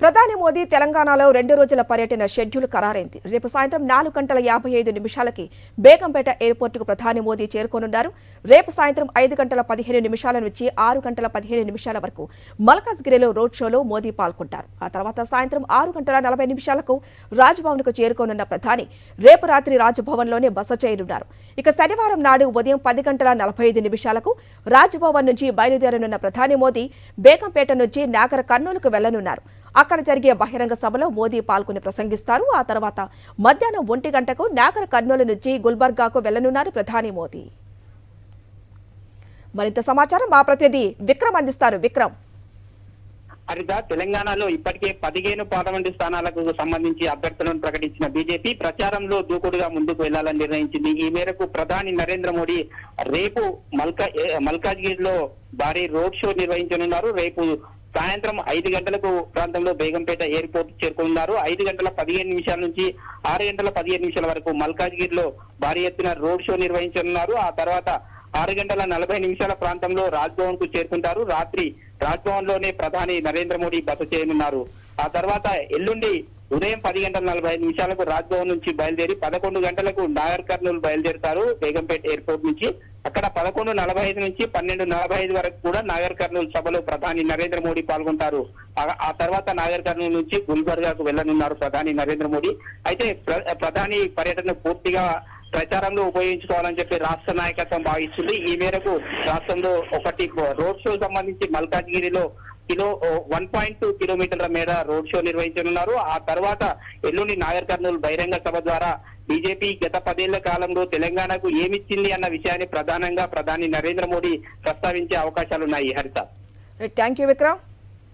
ప్రధాని మోదీ తెలంగాణలో 2 రోజుల పర్యటన షెడ్యూల్ ఖరారైంది. రేపు సాయంత్రం 4:55 బేగంపేట ఎయిర్పోర్టుకు ప్రధాని మోదీ చేరుకోనున్నారు. రేపు సాయంత్రం 5:15 నుంచి 6:15 వరకు మల్కాజ్గిరిలో రోడ్ షోలో మోదీ పాల్గొంటారు. ఆ తర్వాత సాయంత్రం 6:40 రాజ్భవన్కు చేరుకోనున్న ప్రధాని రేపు రాత్రి రాజ్భవన్లోనే బస చేయనున్నారు. ఇక శనివారం నాడు ఉదయం 10:45 రాజ్భవన్ నుంచి బయలుదేరనున్న ప్రధాని మోదీ బేగంపేట నుంచి నాగర్ కర్నూలుకు వెళ్లనున్నారు. అక్కడ జరిగే బహిరంగ సభలో మోదీ పాల్గొని ప్రసంగిస్తారు. ఆ తర్వాత మధ్యాహ్నం 1 గంటకు నాగర్ కర్నూలు నుంచి గుల్బర్గాకు వెళ్లనున్నారు ప్రధాని మోదీ. మరింత సమాచారం మా ప్రతినిధి విక్రమ్ అందిస్తారు. విక్రమ్. హరిత, తెలంగాణలో ఇప్పటికే 15 పార్లమెంటు స్థానాలకు సంబంధించి అభ్యర్థులను ప్రకటించిన బీజేపీ ప్రచారంలో దూకుడుగా ముందుకు వెళ్లాలని నిర్ణయించింది. ఈ మేరకు ప్రధాని నరేంద్ర మోడీ రేపు మల్కాజ్గిరిలో భారీ రోడ్ షో నిర్వహించనున్నారు. రేపు సాయంత్రం 5 గంటలకు ప్రాంతంలో బేగంపేట ఎయిర్పోర్ట్ చేరుకున్నారు. 5:15 నుంచి 6:15 వరకు మల్కాజ్గిరిలో భారీ ఎత్తున రోడ్ షో నిర్వహించనున్నారు. ఆ తర్వాత 6:40 ప్రాంతంలో రాజ్భవన్ కు చేరుకుంటారు. రాత్రి రాజ్భవన్ లోనే ప్రధాని నరేంద్ర మోడీ బస చేయనున్నారు. ఆ తర్వాత ఎల్లుండి ఉదయం 10:45 రాజ్భవన్ నుంచి బయలుదేరి 11 గంటలకు నాగర్ కర్నూలు బయలుదేరుతారు బేగంపేట ఎయిర్పోర్ట్ నుంచి. అక్కడ 11:45 నుంచి 12:45 వరకు కూడా నాగర్ కర్నూలు సభలో ప్రధాని నరేంద్ర మోడీ పాల్గొంటారు. ఆ తర్వాత నాగర్ కర్నూలు నుంచి గుల్బర్గాకు వెళ్లనున్నారు ప్రధాని నరేంద్ర మోడీ. అయితే ప్రధాని పర్యటన పూర్తిగా ప్రచారంలో ఉపయోగించుకోవాలని చెప్పి రాష్ట్ర నాయకత్వం భావిస్తుంది. ఈ మేరకు రాష్ట్రంలో ఒకటి రోడ్ షో సంబంధించి మల్కాజ్గిరిలో 1.2 కిలోమీటర్ల మేర రోడ్ షో నిర్వహించనున్నారు. ఆ తర్వాత ఎల్లుండి నాగర్ కర్నూలు బహిరంగ సభ ద్వారా బీజేపీ గత 10 ఏళ్ల కాలంలో తెలంగాణకు ఏమిచ్చింది అన్న విషయాన్ని ప్రధానంగా ప్రధాని నరేంద్ర మోడీ ప్రస్తావించే అవకాశాలున్నాయి. హరిత. Thank you Vikram.